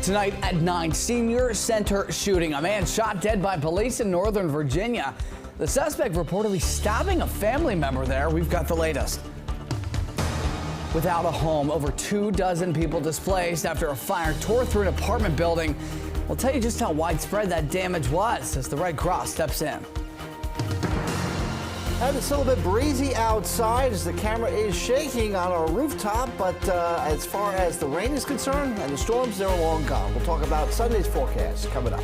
Tonight at 9, Senior Center shooting. A man shot dead by police in Northern Virginia. The suspect reportedly stabbing a family member there. We've got the latest. Without a home, over 24 people displaced after a fire tore through an apartment building. We'll tell you just how widespread that damage was as the Red Cross steps in. And it's still a bit breezy outside as the camera is shaking on our rooftop, but as far as the rain is concerned and the storms, they're long gone. We'll talk about Sunday's forecast coming up.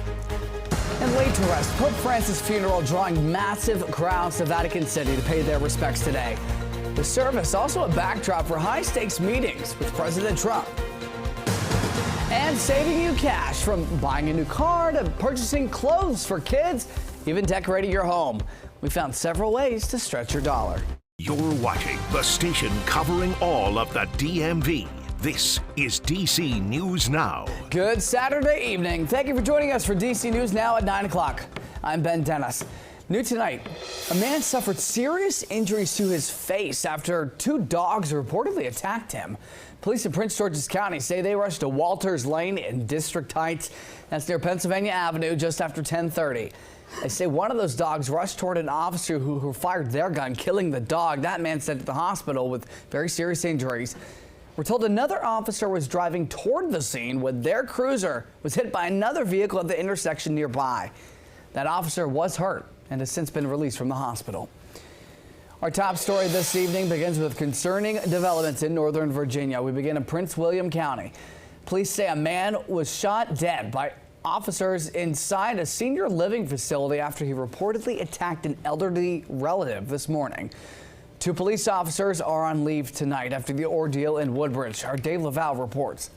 And laid to rest, Pope Francis' funeral drawing massive crowds to Vatican City to pay their respects today. The service also a backdrop for high-stakes meetings with President Trump. And saving you cash from buying a new car to purchasing clothes for kids, even decorating your home. We found several ways to stretch your dollar. You're watching the station covering all of the DMV. This is DC News Now. Good Saturday evening. Thank you for joining us for DC News Now at 9 o'clock. I'm Ben Dennis. New tonight, a man suffered serious injuries to his face after 2 dogs reportedly attacked him. Police in Prince George's County say they rushed to Walters Lane in District Heights. That's near Pennsylvania Avenue just after 10:30. They say one of those dogs rushed toward an officer who fired their gun, killing the dog. That man sent to the hospital with very serious injuries. We're told another officer was driving toward the scene when their cruiser was hit by another vehicle at the intersection nearby. That officer was hurt and has since been released from the hospital. Our top story this evening begins with concerning developments in Northern Virginia. We begin in Prince William County. Police say a man was shot dead by officers inside a senior living facility after he reportedly attacked an elderly relative this morning. 2 police officers are on leave tonight after the ordeal in Woodbridge. Our Dave Laval reports.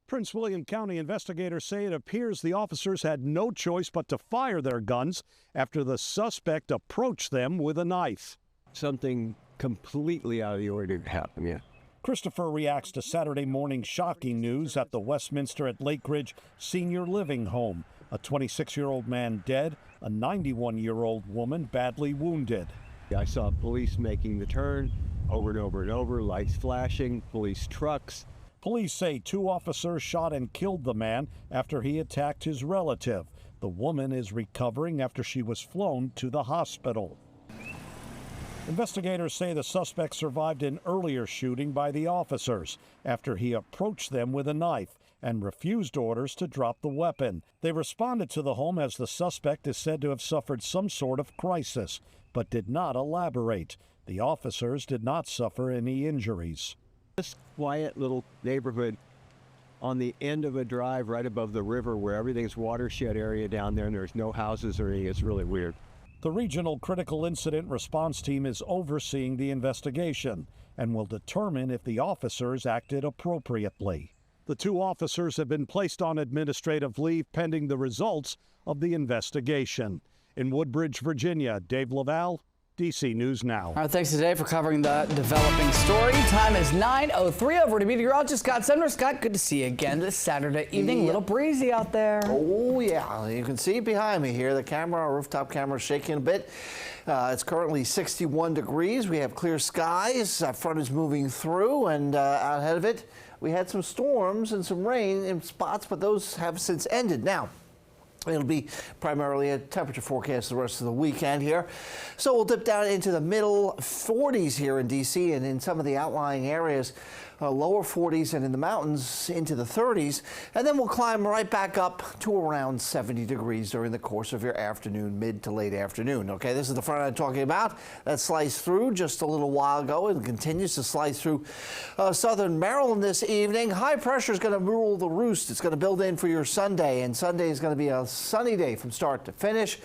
Prince William County investigators say it appears the officers had no choice but to fire their guns after the suspect approached them with a knife. Something completely out of the ordinary happened, yeah. Christopher reacts to Saturday morning shocking news at the Westminster at Lake Ridge Senior Living Home. A 26-year-old man dead, a 91-year-old woman badly wounded. I saw police making the turn over and over and over, lights flashing, police trucks. Police say 2 officers shot and killed the man after he attacked his relative. The woman is recovering after she was flown to the hospital. Investigators say the suspect survived an earlier shooting by the officers after he approached them with a knife and refused orders to drop the weapon. They responded to the home as the suspect is said to have suffered some sort of crisis, but did not elaborate. The officers did not suffer any injuries. This quiet little neighborhood on the end of a drive right above the river where everything's watershed area down there and there's no houses or anything. It's really weird. The Regional Critical Incident Response Team is overseeing the investigation and will determine if the officers acted appropriately. The 2 officers have been placed on administrative leave pending the results of the investigation. In Woodbridge, Virginia, Dave Laval, DC News Now. All right, thanks today for covering the developing story. Time is 9:03. Over to meteorologist Scott Sumner. Scott, good to see you again this Saturday evening. A little breezy out there. Oh, yeah. You can see behind me here. The camera, our rooftop camera is shaking a bit. It's currently 61 degrees. We have clear skies. Front is moving through, and out ahead of it, we had some storms and some rain in spots, but those have since ended. Now, it'll be primarily a temperature forecast the rest of the weekend here. So we'll dip down into the middle 40s here in D.C. and in some of the outlying areas, lower 40s, and in the mountains into the 30s. And then we'll climb right back up to around 70 degrees during the course of your afternoon, mid to late afternoon. Okay, this is the front I'm talking about. That sliced through just a little while ago and continues to slice through southern Maryland this evening. High pressure is going to rule the roost. It's going to build in for your Sunday, and Sunday is going to be a sunny day from start to finish.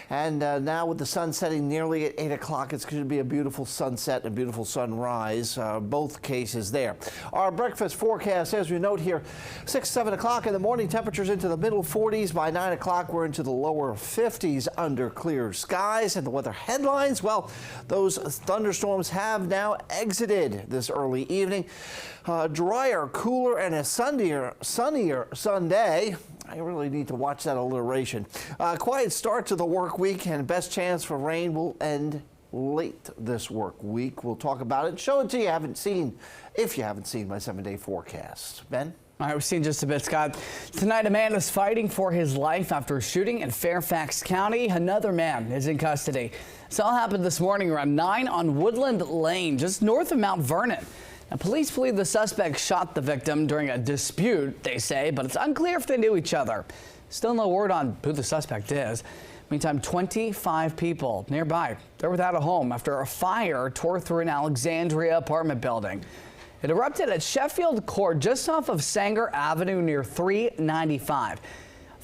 And now with the sun setting nearly at 8 o'clock, it's going to be a beautiful sunset and a beautiful sunrise, both cases there. Our breakfast forecast, as we note here, 6, 7 o'clock in the morning, temperatures into the middle 40s. By 9 o'clock, we're into the lower 50s under clear skies. And the weather headlines, well, those thunderstorms have now exited this early evening. Drier, cooler, and a sunnier Sunday. I really need to watch that alliteration. Quiet start to the work week, and best chance for rain will late this work week. We'll talk about it, show it to you if you haven't seen my 7-day forecast. Ben? All right, we've seen just a bit, Scott. Tonight, a man is fighting for his life after a shooting in Fairfax County. Another man is in custody. This all happened this morning around 9 on Woodland Lane, just north of Mount Vernon. Now, police believe the suspect shot the victim during a dispute, they say, but it's unclear if they knew each other. Still no word on who the suspect is. Meantime, 25 people nearby, they're without a home after a fire tore through an Alexandria apartment building. It erupted at Sheffield Court just off of Sanger Avenue near 395.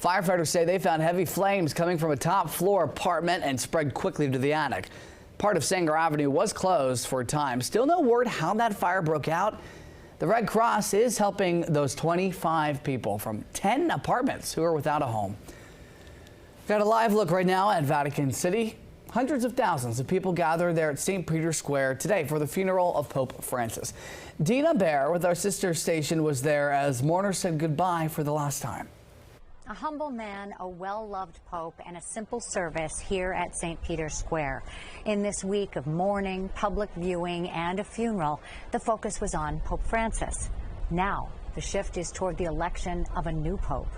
Firefighters say they found heavy flames coming from a top floor apartment and spread quickly to the attic. Part of Sanger Avenue was closed for a time. Still no word how that fire broke out. The Red Cross is helping those 25 people from 10 apartments who are without a home. Got a live look right now at Vatican City. Hundreds of thousands of people gathered there at St. Peter's Square today for the funeral of Pope Francis. Dina Bear with our sister station was there as mourners said goodbye for the last time. A humble man, a well-loved pope, and a simple service here at St. Peter's Square. In this week of mourning, public viewing, and a funeral, the focus was on Pope Francis. Now, the shift is toward the election of a new pope.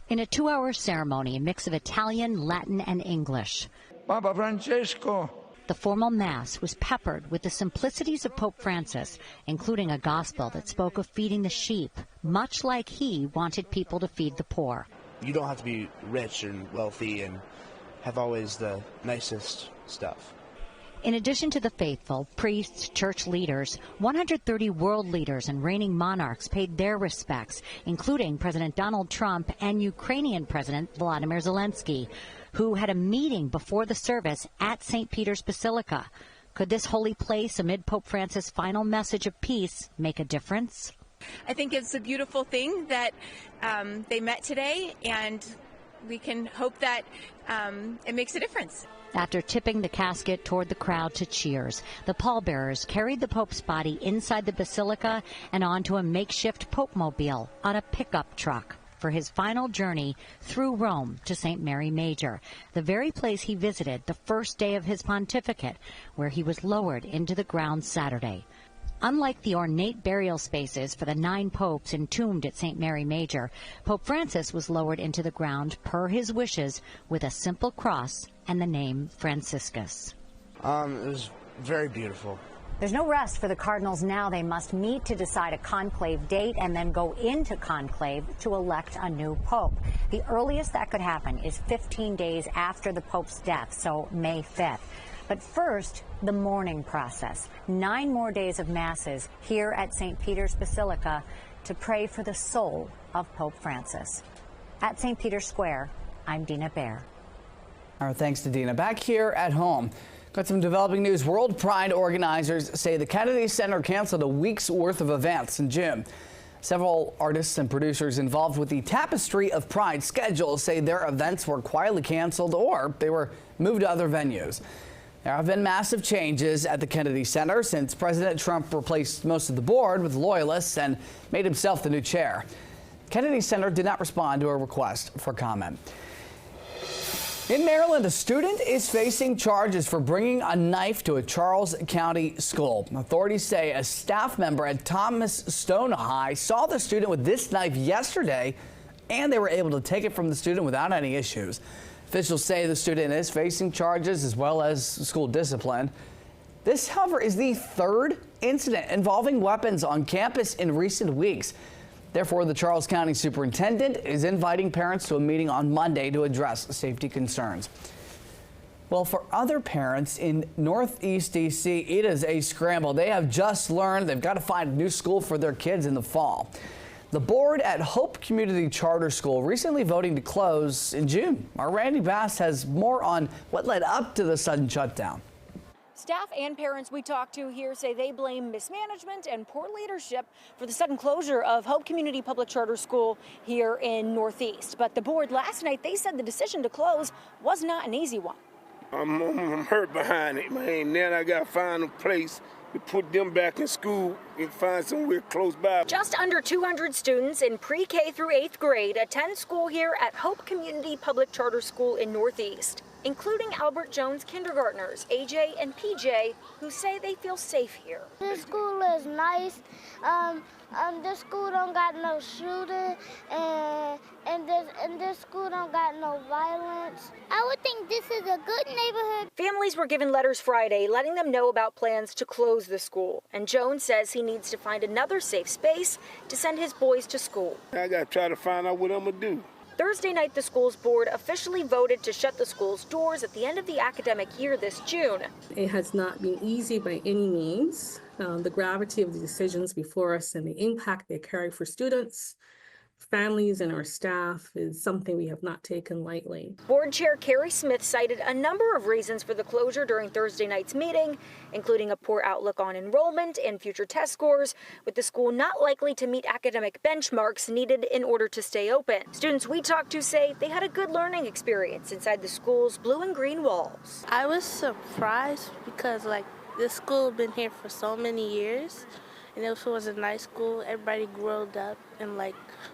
In a 2-hour ceremony, a mix of Italian, Latin, and English, Papa Francesco. The formal mass was peppered with the simplicities of Pope Francis, including a gospel that spoke of feeding the sheep, much like he wanted people to feed the poor. You don't have to be rich and wealthy and have always the nicest stuff. In addition to the faithful, priests, church leaders, 130 world leaders and reigning monarchs paid their respects, including President Donald Trump and Ukrainian President Volodymyr Zelensky, who had a meeting before the service at St. Peter's Basilica. Could this holy place, amid Pope Francis' final message of peace, make a difference? I think it's a beautiful thing that they met today, and we can hope that it makes a difference. After tipping the casket toward the crowd to cheers, the pallbearers carried the Pope's body inside the basilica and onto a makeshift Pope mobile on a pickup truck for his final journey through Rome to St. Mary Major, the very place he visited the first day of his pontificate, where he was lowered into the ground Saturday. Unlike the ornate burial spaces for the 9 popes entombed at St. Mary Major, Pope Francis was lowered into the ground per his wishes with a simple cross and the name Franciscus. It was very beautiful. There's no rest for the cardinals now. They must meet to decide a conclave date and then go into conclave to elect a new pope. The earliest that could happen is 15 days after the pope's death, so May 5th. But first, the mourning process. 9 more days of masses here at St. Peter's Basilica to pray for the soul of Pope Francis. At St. Peter's Square, I'm Dina Bear. Our thanks to Dina. Back here at home, got some developing news. World Pride organizers say the Kennedy Center canceled a week's worth of events in June. Several artists and producers involved with the Tapestry of Pride schedule say their events were quietly canceled or they were moved to other venues. There have been massive changes at the Kennedy Center since President Trump replaced most of the board with loyalists and made himself the new chair. Kennedy Center did not respond to a request for comment. In Maryland, a student is facing charges for bringing a knife to a Charles County school. Authorities say a staff member at Thomas Stone High saw the student with this knife yesterday, and they were able to take it from the student without any issues. Officials say the student is facing charges as well as school discipline. This, however, is the 3rd incident involving weapons on campus in recent weeks. Therefore, the Charles County superintendent is inviting parents to a meeting on Monday to address safety concerns. Well, for other parents in Northeast D.C., it is a scramble. They have just learned they've got to find a new school for their kids in the fall. The board at Hope Community Charter School recently voting to close in June. Our Randy Bass has more on what led up to the sudden shutdown. Staff and parents we talked to here say they blame mismanagement and poor leadership for the sudden closure of Hope Community Public Charter School here in Northeast. But the board last night, they said the decision to close was not an easy one. I'm hurt behind it, man. Then I got to find a place to put them back in school and find somewhere close by. Just under 200 students in pre-K through 8th grade attend school here at Hope Community Public Charter School in Northeast. including Albert Jones kindergartners, AJ and PJ, who say they feel safe here. This school is nice. This school don't got no shooting, and this school don't got no violence. I would think this is a good neighborhood. Families were given letters Friday letting them know about plans to close the school, and Jones says he needs to find another safe space to send his boys to school. I got to try to find out what I'm going to do. Thursday night, the school's board officially voted to shut the school's doors at the end of the academic year this June. It has not been easy by any means. The gravity of the decisions before us and the impact they carry for students, families, and our staff is something we have not taken lightly. Board Chair Carrie Smith cited a number of reasons for the closure during Thursday night's meeting, including a poor outlook on enrollment and future test scores, with the school not likely to meet academic benchmarks needed in order to stay open. Students we talked to say they had a good learning experience inside the school's blue and green walls. I was surprised because this school had been here for so many years, and it was a nice school. Everybody grew up and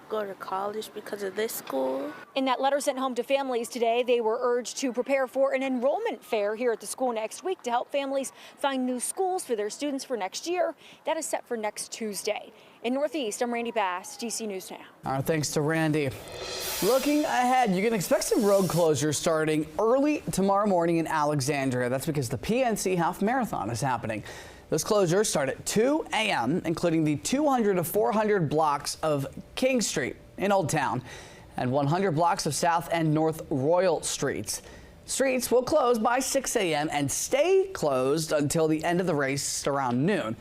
go to college because of this school. In that letter sent home to families today, they were urged to prepare for an enrollment fair here at the school next week to help families find new schools for their students for next year. That is set for next Tuesday. In Northeast, I'm Randy Bass, DC News Now. All right, thanks to Randy. Looking ahead, you can expect some road closures starting early tomorrow morning in Alexandria. That's because the PNC Half Marathon is happening. Those closures start at 2 a.m., including the 200 to 400 blocks of King Street in Old Town and 100 blocks of South and North Royal Streets. Streets will close by 6 a.m. and stay closed until the end of the race around noon.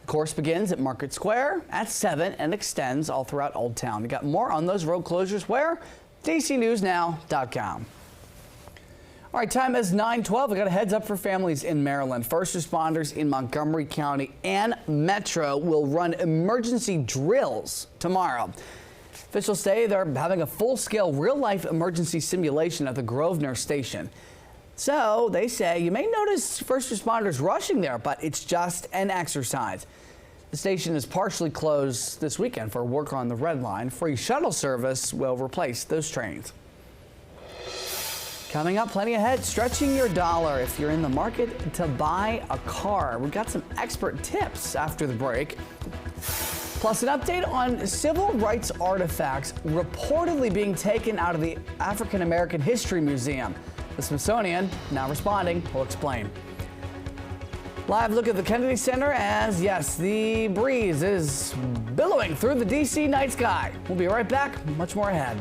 The course begins at Market Square at 7 and extends all throughout Old Town. We got more on those road closures where? DCNewsNow.com. All right, time is 9:12. I got a heads up for families in Maryland. First responders in Montgomery County and Metro will run emergency drills tomorrow. Officials say they're having a full-scale real-life emergency simulation at the Grosvenor Station. So they say you may notice first responders rushing there, but it's just an exercise. The station is partially closed this weekend for work on the Red Line. Free shuttle service will replace those trains. Coming up, plenty ahead, stretching your dollar if you're in the market to buy a car. We've got some expert tips after the break. Plus, an update on civil rights artifacts reportedly being taken out of the African American History Museum. The Smithsonian now responding. We'll explain. Live look at the Kennedy Center as, yes, the breeze is billowing through the D.C. night sky. We'll be right back. Much more ahead.